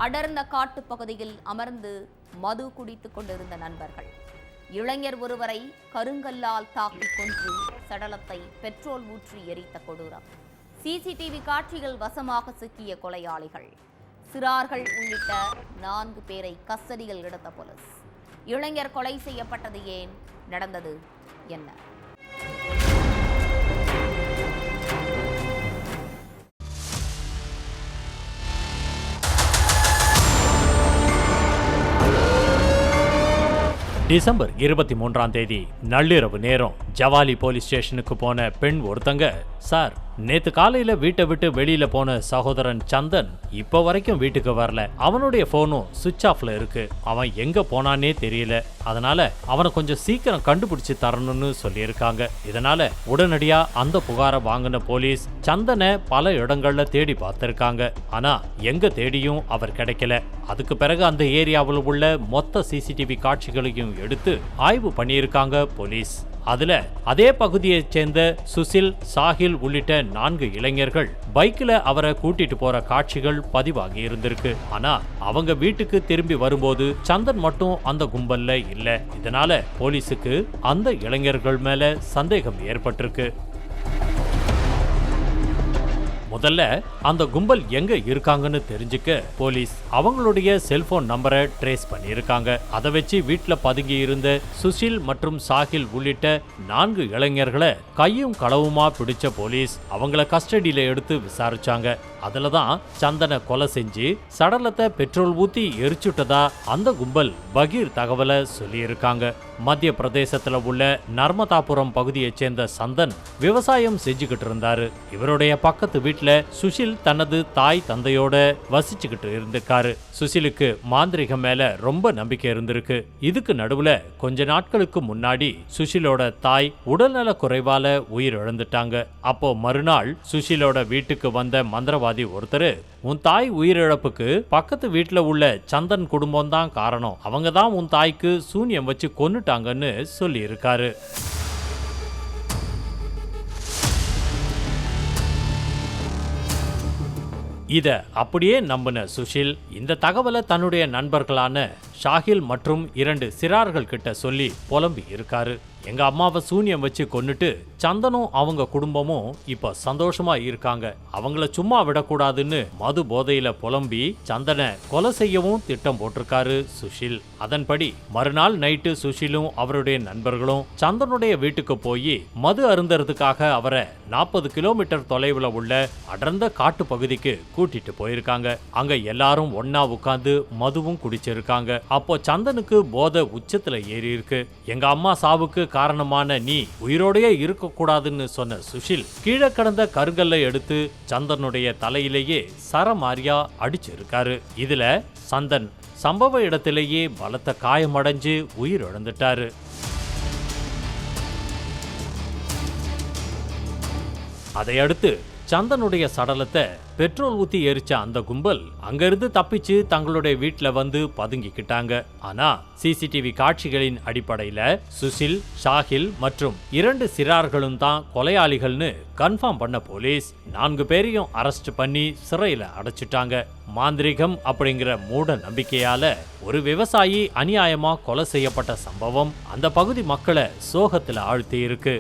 அடர்ந்த காட்டுப்பகுதியில் அமர்ந்து மது குடித்துக் கொண்டிருந்த நண்பர்கள் இளைஞர் ஒருவரை கருங்கல்லால் தாக்கி கொன்று சடலத்தை பெட்ரோல் ஊற்றி எரித்த கொடூரம். சிசிடிவி காட்சிகள் வசமாக சிக்கிய கொலையாளிகள். சிறார்கள் உள்ளிட்ட 4 பேரை கஸ்டடியில் எடுத்த போலீஸ். இளைஞர் கொலை செய்யப்பட்டது ஏன்? நடந்தது என்ன? டிசம்பர் 23ஆம் தேதி நள்ளிரவு நேரம் ஜவாலி போலீஸ் ஸ்டேஷனுக்கு போன பெண் ஒருத்தங்க, சார், நேத்து காலையில வீட்டை விட்டு வெளியில போன சகோதரன் சந்தன் இப்ப வரைக்கும் வீட்டுக்கு வரல. அவனுடைய போனும் சுவிட்ச் ஆஃப்ல இருக்கு. அவன் எங்க போனானே தெரியல. அதனால அவனை கொஞ்சம் சீக்கிரம் கண்டுபிடிச்சு தரணும்னு சொல்லியிருக்காங்க. இதனால உடனடியா அந்த புகாரை வாங்கின போலீஸ் சந்தனை பல இடங்கள்ல தேடி பார்த்திருக்காங்க. ஆனா எங்க தேடியும் அவர் கிடைக்கல. அதுக்கு பிறகு அந்த ஏரியாவில் உள்ள மொத்த சிசிடிவி காட்சிகளையும் எடுத்து ஆய்வு பண்ணியிருக்காங்க போலீஸ். அதுல அதே பகுதியைச் சேர்ந்த சுசில், சாஹில் உள்ளிட்ட 4 இளைஞர்கள் பைக்ல அவரை கூட்டிட்டு போற காட்சிகள் பதிவாகி இருந்திருக்கு. ஆனா அவங்க வீட்டுக்கு திரும்பி வரும்போது சந்தன் மட்டும் அந்த கும்பல்ல இல்ல. இதனால போலீஸுக்கு அந்த இளைஞர்கள் மேல சந்தேகம் ஏற்பட்டிருக்கு. முதல்ல அந்த கும்பல் எங்க இருக்காங்கன்னு தெரிஞ்சுக்க போலீஸ் அவங்களுடைய செல்போன் நம்பரை ட்ரேஸ் பண்ணியிருக்காங்க. அதை வச்சு வீட்டுல பதுங்கி இருந்த சுசில் மற்றும் சாஹில் உள்ளிட்ட 4 இளைஞர்களை கையும் களவுமா பிடிச்ச போலீஸ் அவங்கள கஸ்டடியில எடுத்து விசாரிச்சாங்க. அதுலதான் சந்தனை கொலை செஞ்சு சடலத்தை பெட்ரோல் ஊத்தி எரிச்சுட்டதா அந்த கும்பல் பகீர் தகவலை சொல்லியிருக்காங்க. மத்திய பிரதேசத்துல உள்ள நர்மதாபுரம் பகுதியைச் சேர்ந்த சந்தன் விவசாயம் செஞ்சுக்கிட்டு இருந்தாரு. இவருடைய பக்கத்து வீட்டுல சுசில் தனது தாய் தந்தையோட வசிச்சுக்கிட்டு இருந்திருக்காரு. சுசிலுக்கு மாந்திரிகம் மேல ரொம்ப நம்பிக்கை இருந்திருக்கு. இதுக்கு நடுவுல கொஞ்ச நாட்களுக்கு முன்னாடி சுசிலோட தாய் உடல்நல குறைவால உயிரிழந்துட்டாங்க. அப்போ மறுநாள் சுசிலோட வீட்டுக்கு வந்த மந்திரவாதி ஒருத்தர், உன் தாய் உயிரிழப்புக்கு பக்கத்து வீட்டுல உள்ள சந்தன் குடும்பம் தான் காரணம், அவங்க தான் உன் தாய்க்கு சூன்யம் வச்சு கொன்னுட்டாங்கன்னு சொல்லி இருக்காரு. இத அப்படியே நம்பின சுஷில் இந்த தகவலை தன்னுடைய நண்பர்களான ஷாஹில் மற்றும் 2 சிறார்கள் கிட்ட சொல்லி புலம்பி இருக்காரு. எங்க அம்மாவை சூன்யம் வச்சு கொன்னுட்டு சந்தனும் அவங்க குடும்பமும் இப்ப சந்தோஷமா இருக்காங்க. அவங்கள சும்மா விடக்கூடாதுன்னு மது போதையில புலம்பி சந்தனை கொலை செய்யவும் திட்டம் போட்டிருக்காரு சுஷில். அதன்படி மறுநாள் நைட்டு சுஷிலும் அவருடைய நண்பர்களும் சந்தனுடைய வீட்டுக்கு போய் மது அருந்தறதுக்காக அவரை 40 கிலோமீட்டர் தொலைவுல உள்ள அடர்ந்த காட்டு பகுதிக்கு கூட்டிட்டு போயிருக்காங்க. அங்க எல்லாரும் ஒன்னா உட்கார்ந்து மதுவும் குடிச்சிருக்காங்க. அப்போ சந்தனுக்கு போதை உச்சத்துல ஏறி இருக்கு. எங்க அம்மா சாவுக்கு காரணமான நீ உயிரோடையே இருக்க கூடாதுன்னு சொன்ன சுஷில் கீழே கடந்த கருங்கல்லை எடுத்து சந்தனுடைய தலையிலேயே சரமாரியா அடிச்சிருக்காரு. இதுல சந்தன் சம்பவ இடத்திலேயே பலத்த காயமடைஞ்சு உயிரிழந்துட்டாரு. அதையடுத்து சந்தனுடைய சடலத்தை பெட்ரோல் ஊத்தி எரிச்ச அந்த கும்பல் அங்கிருந்து தப்பிச்சு தங்களுடைய வீட்டுல வந்து பதுங்கிக்கிட்டாங்க. ஆனா சிசிடிவி காட்சிகளின் அடிப்படையில சுசில், ஷாஹில் மற்றும் 2 சிறார்களும் தான் கொலையாளிகள்னு கன்ஃபார்ம் பண்ண போலீஸ் 4 பேரையும் அரெஸ்ட் பண்ணி சிறையில அடைச்சிட்டாங்க. மாந்திரிகம் அப்படிங்கிற மூட நம்பிக்கையால ஒரு விவசாயி அநியாயமா கொலை செய்யப்பட்ட சம்பவம் அந்த பகுதி மக்களை சோகத்துல ஆழ்த்தி இருக்கு.